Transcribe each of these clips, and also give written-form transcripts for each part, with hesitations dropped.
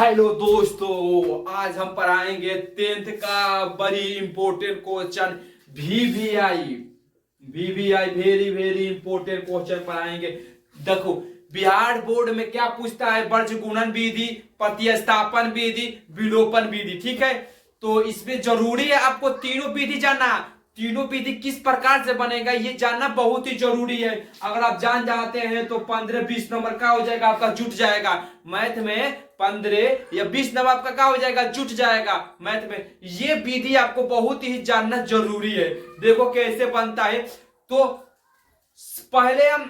Hello दोस्तों, आज हम पढ़ाएंगे 10th का बड़ी important question VVI. Very very important question पढ़ाएंगे। देखो, बिहार बोर्ड में क्या पूछता है? वर्ज गुणन विधि, प्रतिस्थापन विधि, विलोपन विधि। ठीक है, तो इसमें जरूरी है आपको तीनों विधि जानना। तीनों विधि किस प्रकार से बनेगा ये जानना बहुत ही जरूरी है। अगर आप जान जाते हैं तो 15-20 नंबर का हो जाएगा, आपका जुट जाएगा। मैथ में 15 या 20 नंबर आपका क्या हो जाएगा? जुट जाएगा मैथ में। ये विधि आपको बहुत ही जानना जरूरी है। देखो कैसे बनता है। तो पहले हम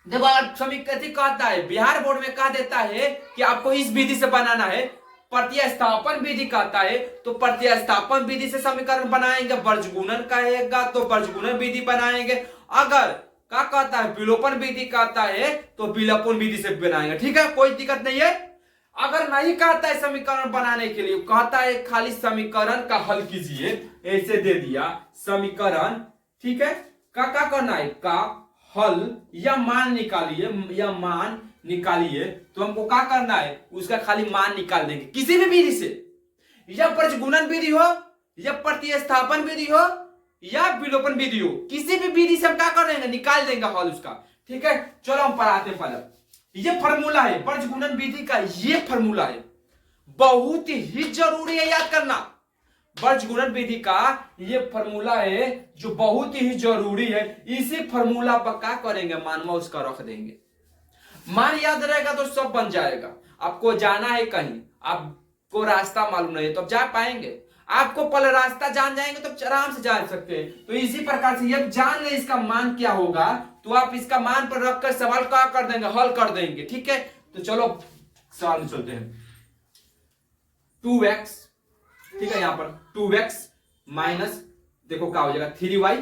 देखो, समीकरण कहता है, बिहार बोर्ड में कह देता है कि आपको इस विधि से बनाना है। प्रतिस्थापन विधि कहता है तो प्रतिस्थापन विधि से समीकरण बनाएंगे। वर्जगुणन कहेगा तो वर्जगुणन विधि बनाएंगे। अगर क्या कहता है? विलोपन विधि कहता है तो विलोपन विधि से बनाएंगे। ठीक है, कोई दिक्कत नहीं है। अगर नहीं कहता है समीकरण बनाने के लिए, कहता है खाली समीकरण का हल कीजिए, ऐसे दे दिया समीकरण। ठीक है, क्या करना है? का हल या मान निकालिए, या मान निकालिए। तो हमको क्या करना है? उसका खाली मान निकाल देंगे किसी भी विधि से, या वर्जगुणन विधि हो, या प्रतिस्थापन विधि हो, या विलोपन विधि हो। किसी भी विधि से हम क्या कर देंगे? निकाल देंगे हल उसका। ठीक है, चलो हम पढ़ाते हैं। पहले ये फॉर्मूला है वर्जगुणन विधि का, ये फॉर्मूला है, बहुत ही जरूरी है याद करना। वर्जगुणन विधि का ये फॉर्मूला है जो बहुत ही जरूरी है। इसी फॉर्मूला पर क्या करेंगे? मानवा उसका रख देंगे। मान याद रहेगा तो सब बन जाएगा। आपको जाना है कहीं, आपको रास्ता मालूम नहीं है तो आप जा पाएंगे? आपको पहले रास्ता जान जाएंगे तो आराम से जा सकते हैं। तो इसी प्रकार से जब जान ले इसका मान क्या होगा, तो आप इसका मान पर रखकर सवाल क्या कर देंगे? हल कर देंगे। ठीक है, तो चलो सवाल में चलते हैं। 2x, ठीक है, यहां पर 2x माइनस, देखो क्या हो जाएगा? 3y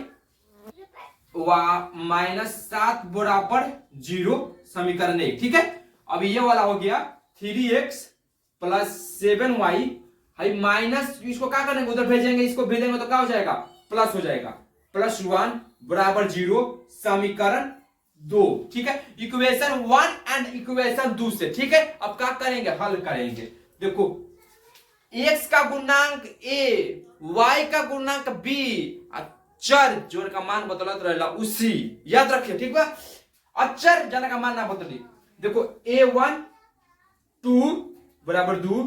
माइनस 7 बराबर 0, समीकरण 1। ठीक है, अब ये वाला हो गया 3x प्लस 7y है माइनस, इसको क्या करेंगे? उधर भेजेंगे, इसको भेजेंगे तो क्या हो जाएगा? प्लस हो जाएगा। प्लस 1 बराबर 0, समीकरण 2। ठीक है, इक्वेशन 1 एंड इक्वेशन 2 से। ठीक है, अब क्या करेंगे? हल करेंगे। देखो, x का गुणांक a, y का गुणांक b, चर जोड़ का मान बदलत रहेला उसी, याद रखिए। ठीक बा, अचर जन का मान ना बदली। देखो, a1 2 बराबर 2,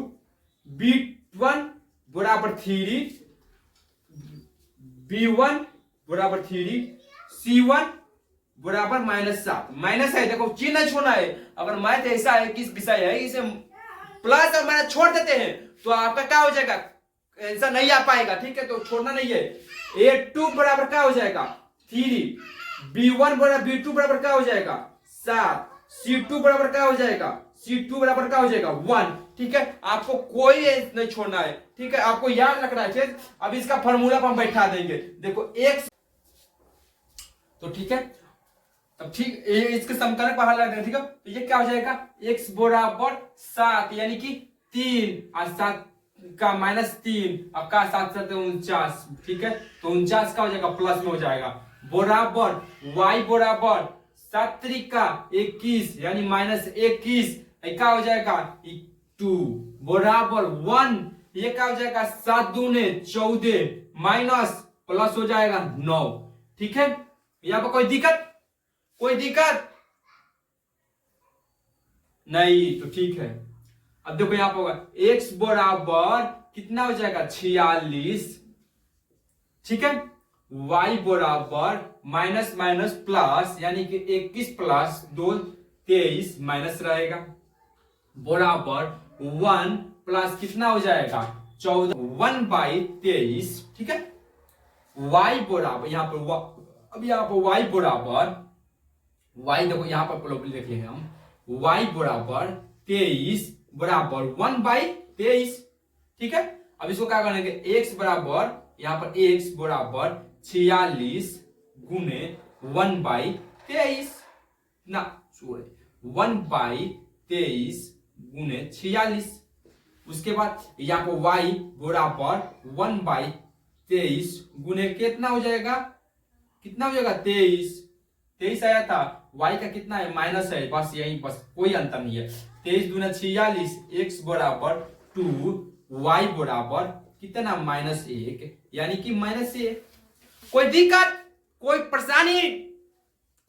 b1 बराबर 3, b1 बराबर 3, c1 बराबर -7। माइनस है, देखो चिन्ह नहीं छोड़ना है। अगर मैथ ऐसा है कि इस विषय है, इसे प्लस और माइनस छोड़ देते हैं तो आपका क्या हो जाएगा? आंसर नहीं आ पाएगा। ठीक है, तो छोड़ना नहीं है। a2 बराबर क्या हो जाएगा? 3, b1 बराबर b2 बराबर क्या हो जाएगा? 7, c2 बराबर क्या हो जाएगा? c2 बराबर क्या हो जाएगा? 1। ठीक है, आपको कोई नहीं छोड़ना है। ठीक है, आपको याद रखना है। अब इसका फॉर्मूला पर हम बैठा देंगे। देखो x, तो ठीक है, अब ठीक इसके समीकरण पर हल देंगे। ठीक है, तो ये क्या हो जाएगा? x बराबर 7 यानी कि 3 और 7 का -3, अब का 7 7 49। ठीक है, तो 49 का हो जाएगा, प्लस में हो जाएगा, बराबर y बराबर 7 का 21 यानी -21, क्या हो जाएगा? 2 बराबर 1, ये क्या हो जाएगा? 7 दूने 14 माइनस प्लस हो जाएगा 9। ठीक है, यहाँ पर कोई दिक्कत? कोई दिक्कत नहीं, तो ठीक है। अब देखो यहां पर होगा x बराबर कितना हो जाएगा? 46। ठीक है, y बराबर माइनस माइनस प्लस यानी कि 21 प्लस 2 23 माइनस रहेगा, बराबर 1 प्लस कितना हो जाएगा? 14, 1/23। ठीक है, y बराबर यहां पर अब यहां पर y बराबर, y देखो यहां पर लिख लिए हम, y बराबर 23 बराबर 1/23। ठीक है, अब इसको क्या करेंगे? x बराबर, यहां पर x बराबर 46 गुने 1/23 ना, सॉरी 1/23 गुने 46। उसके बाद यहां पर y बराबर 1/23 गुने कितना हो जाएगा? कितना हो जाएगा? 23 आया था। y का कितना है? माइनस है, बस यही, बस कोई अंतर नहीं है। 23 दूना 46, x बराबर 2, y बराबर कितना -1, यानी कि -1। कोई दिक्कत, कोई परेशानी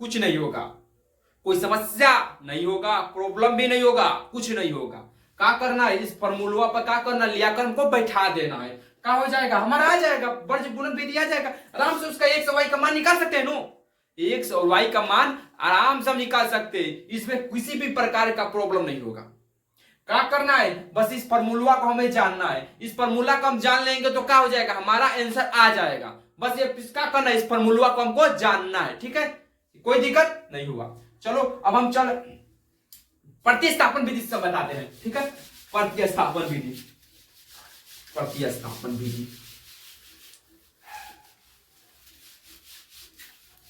कुछ नहीं होगा, कोई समस्या नहीं होगा, प्रॉब्लम भी नहीं होगा, कुछ नहीं होगा। क्या करना है, इस फॉर्मूला पर क्या करना, लियाकर हमको बैठा देना है। क्या हो जाएगा, हमारा आ जाएगा, वर्ग गुणन विधि आ जाएगा, आराम से उसका x और y का मान निकाल सकते हैं नो। x और y का मान आराम से हम निकाल सकते हैं, इसमें किसी भी प्रकार का प्रॉब्लम नहीं होगा। क्या करना है, बस इस फॉर्मूला को हमें जानना है। इस फॉर्मूला को हम जान लेंगे तो क्या हो जाएगा, हमारा आंसर आ जाएगा। बस ये क्या करना है, इस फॉर्मूला को हमको जानना है, ठीक है, कोई दिक्कत नहीं हुआ। चलो अब हम चल प्रतिस्थापन विधि से बताते हैं, ठीक है। प्रतिस्थापन विधि, प्रतिस्थापन विधि,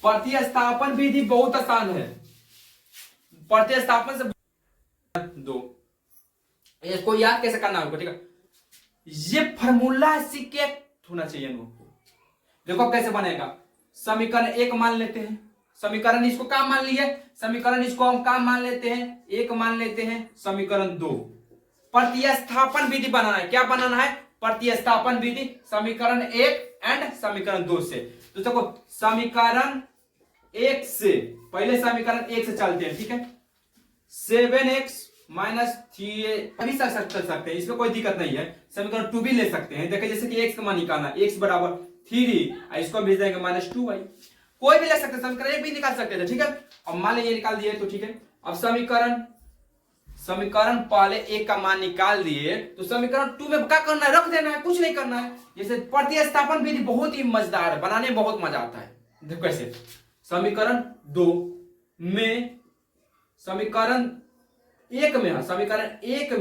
प्रतिस्थापन विधि बहुत आसान है। प्रतिस्थापन से दो, इसको याद कैसे करना होगा, ठीक है। ये फॉर्मूला सीखे होना चाहिए नो। देखो कैसे बनेगा, समीकरण एक मान लेते हैं, समीकरण इसको क्या मान लिए, समीकरण इसको हम क्या मान लेते हैं, एक मान लेते हैं, समीकरण 2। प्रतिस्थापन विधि बनाना है, क्या बनाना है, प्रतिस्थापन विधि, समीकरण 1 एंड समीकरण 2 से। तो देखो समीकरण 1 से, पहले समीकरण 1 से चलते हैं, ठीक है। 7x माइनस 3 अभी चल सकते हैं, इसमें कोई दिक्कत नहीं है। समीकरण 2 भी ले सकते हैं, देखिए जैसे कि x का मान निकालना, x बराबर 3, इसको भेज देंगे -2y, कोई भी ले सकते हैं, समीकरण 1 भी निकाल सकते थे, ठीक है। अब मान लीजिए निकाल दिए तो ठीक है। अब समीकरण पहले 1 का मान निकाल दिए, तो समीकरण 2 में क्या करना है, रख देना है, कुछ नहीं करना है। जैसे प्रतिस्थापन विधि बहुत ही मजेदार है, बनाने में बहुत मजा आता है। देखो कैसे, समीकरण 2 में, समीकरण 1 में है, समीकरण 1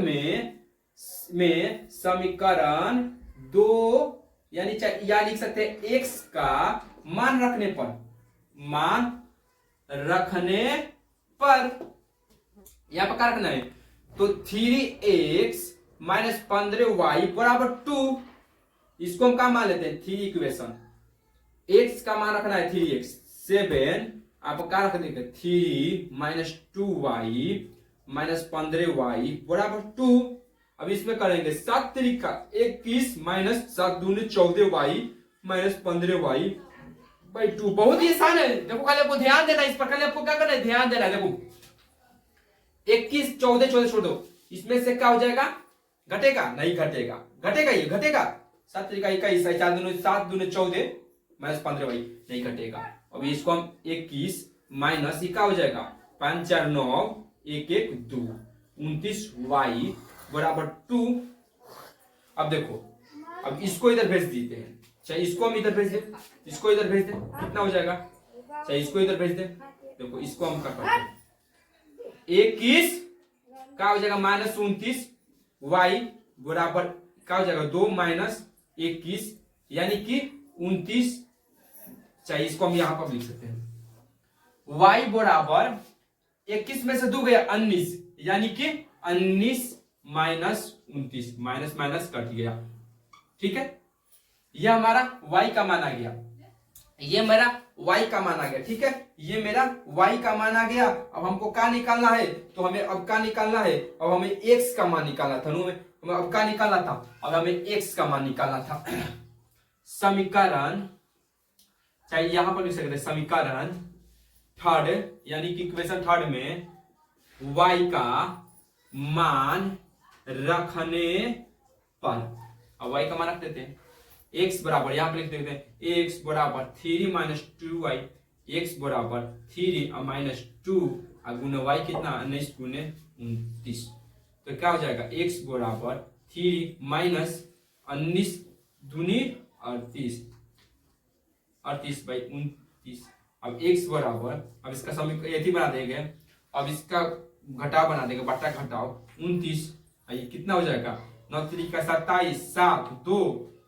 में समीकरण 2 यानी या लिख सकते हैं x का मान रखने पर, यहां पर क्या रखना है, तो 3x माइनस 15y बराबर 2, इसको हम क्या मान लेते हैं, 3 इक्वेशन, x का मान रखना है 3x, 7 आप क्या रख देंगे 3 माइनस 2y माइनस 15y बराबर 2। अब इसमें करेंगे 7 तरीका 21 माइनस 7 दूनी 14y माइनस 15y बाई 2। बहुत ही आसान है, देखो खाली आपको ध्यान देना है, इस पर खाली आपको क्या करना है, ध्यान देना है। देखो 21 14 14 छोड़ दो, इसमें से क्या हो जाएगा, घटेगा नहीं, घटेगा, घटेगा, ये घटेगा, 7 तरीका 21 4 दूनी 7 दूनी 14 माइनस 15y नहीं घटेगा। अब इसको हम 21 माइनस ये क्या हो जाएगा, 5 4 9 1 1 2 29y बराबर 2। अब देखो, अब इसको इधर भेज देते हैं, चाहे इसको हम इधर भेज दें, इसको इधर भेज दें, कितना हो जाएगा, चाहे इसको इधर भेज दें। देखो इसको हम क्या करते हैं, 21 क्या हो जाएगा माइनस 29 y बराबर क्या हो जाएगा 2 माइनस 21 यानी कि 29, चाहे इसको हम यहां पर लिख सकते हैं, y बराबर 21 में से 2 गया 19 यानी कि 19 माइनस 29, माइनस माइनस कट गया, ठीक है। यह हमारा y का मान आ गया, ये मेरा y का मान आ गया, ठीक है, ये मेरा y का मान आ गया। अब हमको क्या निकालना है, तो हमें अब क्या निकालना है, अब हमें x का मान निकालना था, हमें अब क्या निकालना था, अब हमें x का मान निकालना था। समीकरण, चाहे यहां पर लिख सकते हैं, समीकरण 3 यानी कि इक्वेशन 3 में y का मान रखने पर, अब y का मान रख देते हैं, x बराबर यहां पर लिख देते हैं x बराबर 3 माइनस 2y, x बराबर 3 और माइनस 2 और गुना y कितना 19 गुने 29, तो क्या हो जाएगा x बराबर 3 माइनस 19 दूनी 38 बाई 29। अब x बराबर, अब इसका समीकरण यदि बना देंगे, अब इसका घटाव बना देंगे, बट्टा घटाव 29, ये कितना हो जाएगा 9 3 का 27 7 2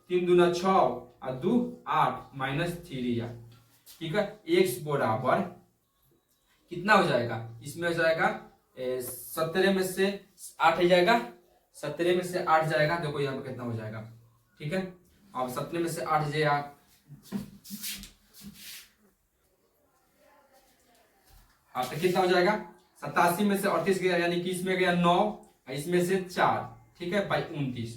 3 दूना 6 और 2 8 माइनस 3, ठीक है। x बराबर कितना हो जाएगा, इसमें हो जाएगा 17 में से 8 हो जाएगा, 17 में से 8 जाएगा, देखो यहाँ पे कितना हो जाएगा, ठीक है। अब 17 में से 8 जाएगा, अब तो कितना हो जाएगा 87 में से 38 गया यानी कि इसमें गया 9, इसमें से 4, ठीक है, बाई 29,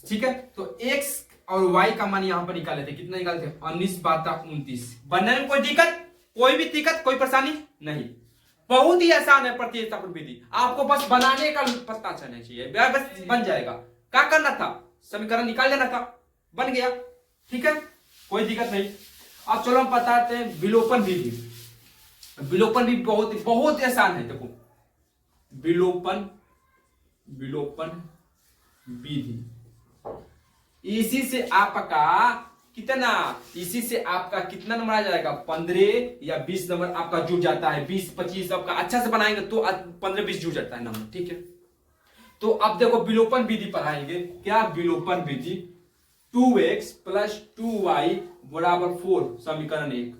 ठीक है। तो x और y का मान यहाँ पर निकाले थे, कितना निकाले थे 19/29। बनने में कोई दिक्कत, कोई भी दिक्कत, कोई परेशानी नहीं, बहुत ही आसान है प्रतिस्थापन विधि। आपको बस बनाने का पता चलना चाहिए, बस बन जाएगा। क्या करना था, समीकरण निकाल लेना था, बन गया, ठीक है, कोई दिक्कत नहीं। अब चलो हम बताते हैं विलोपन विधि। विलोपन भी बहुत आसान है। देखो विलोपन विधि, इसी से आपका कितना नंबर आ जाएगा, 15 या 20 नंबर आपका जुड़ जाता है। 20-25 आपका अच्छा से बनाएंगे तो 15-20 जुड़ जाता है नंबर, ठीक है। तो अब देखो विलोपन विधि पढ़ाएंगे। क्या विलोपन विधि, 2x + 2y = 4 समीकरण 1,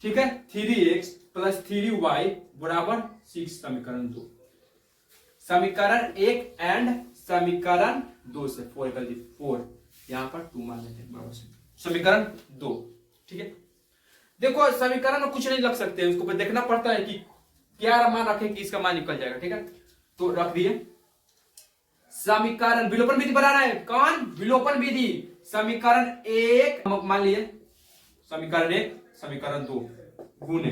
ठीक है। 3x + 3y = 6 समीकरण 2। समीकरण 1 एंड समीकरण 2 से 4 यहां पर 2 मान लेते हैं बराबर से समीकरण 2, ठीक है। देखो समीकरण में कुछ नहीं लग सकते, उसको देखना पड़ता है कि क्या मान रखे कि इसका मान निकल जाएगा, ठीक है। तो रख दिए समीकरण, विलोपन विधि बनाना है। कौन, विलोपन विधि। समीकरण 1 मान लिए, समीकरण 1 समीकरण 2 गुने,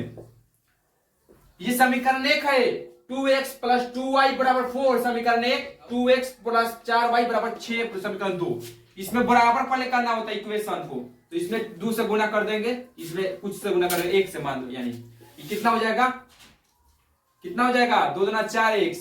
ये समीकरण 1 है। 2x + 2y = 4 समीकरण 1, 2x + 4y = 6 समीकरण 2। इसमें बराबर पहले करना होता है इक्वेशन को, तो इसमें 2 से गुना कर देंगे, इसमें कुछ से गुना कर देंगे, 1 से मान लो, यानी कितना हो जाएगा, 2 दूना 4x,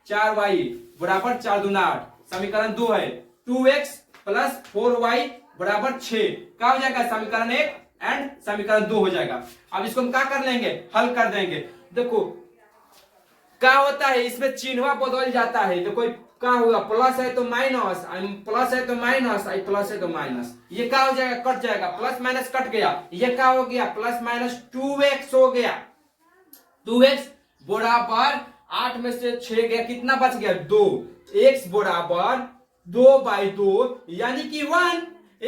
4y = 4 दूना 8 समीकरण 2 है। 2x + 4y = 6 क्या हो जाएगा, समीकरण 1 एंड समीकरण 2 हो जाएगा। अब इसको हम क्या कर लेंगे, हल कर देंगे। देखो क्या होता है, इसमें चिन्ह बदल जाता है। देखो क्या होगा, प्लस है तो माइनस, प्लस है तो माइनस, प्लस है तो माइनस, ये क्या हो जाएगा, कट जाएगा, प्लस माइनस कट गया, ये क्या हो गया, प्लस 2x हो गया। 2x = 8 में से 6 गया, कितना बच गया, 2। x = 2/2 यानी कि 1।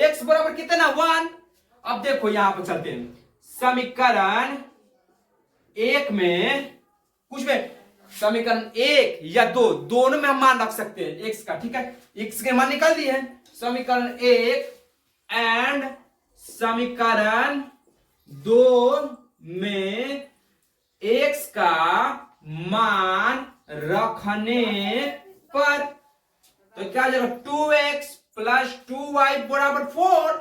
x बराबर कितना, 1। अब देखो यहां पर चलते हैं, समीकरण 1 में कुछ में समीकरण 1 या 2 दोनों में हम मान रख सकते हैं x का, ठीक है। x के मान निकाल दिए हैं, समीकरण 1 एंड समीकरण 2 में x का मान रखने पर तो क्या हो जाएगा, 2x + 2y = 4।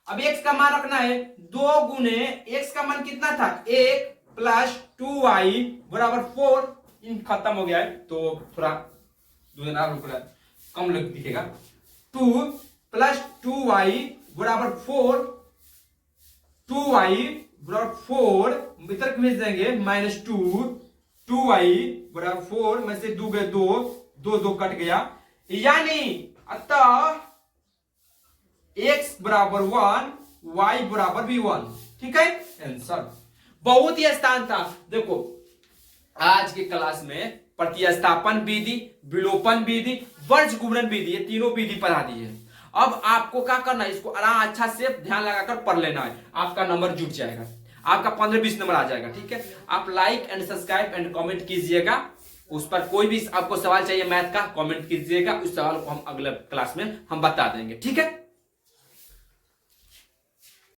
अब x का मान रखना है, 2 गुने x का मान कितना था, 1 + 2y = 4। इन खत्म हो गया है तो थोड़ा कम दिखेगा। 2 + 2y = 4, 2y = 4 इधर भेज देंगे, -2, 2y = 4 में से 2 गए 2 कट गया, यानी अतः x = 1, y = भी 1, ठीक है। आंसर बहुत ही आसान था। देखो आज के क्लास में प्रतिस्थापन विधि, विलोपन विधि, वर्ज गुणन विधि, ये तीनों विधि पढ़ा दी है। अब आपको क्या करना है, इसको आराम अच्छा से ध्यान लगाकर पढ़ लेना है, आपका नंबर जुट जाएगा, आपका 15-20 नंबर आ जाएगा, ठीक है। आप like and subscribe and comment कीजिएगा। उस पर कोई भी आपको सवाल चाहिए मैथ का, कमेंट कीजिएगा, उस सवाल को हम अगले क्लास में हम बता देंगे, ठीक है।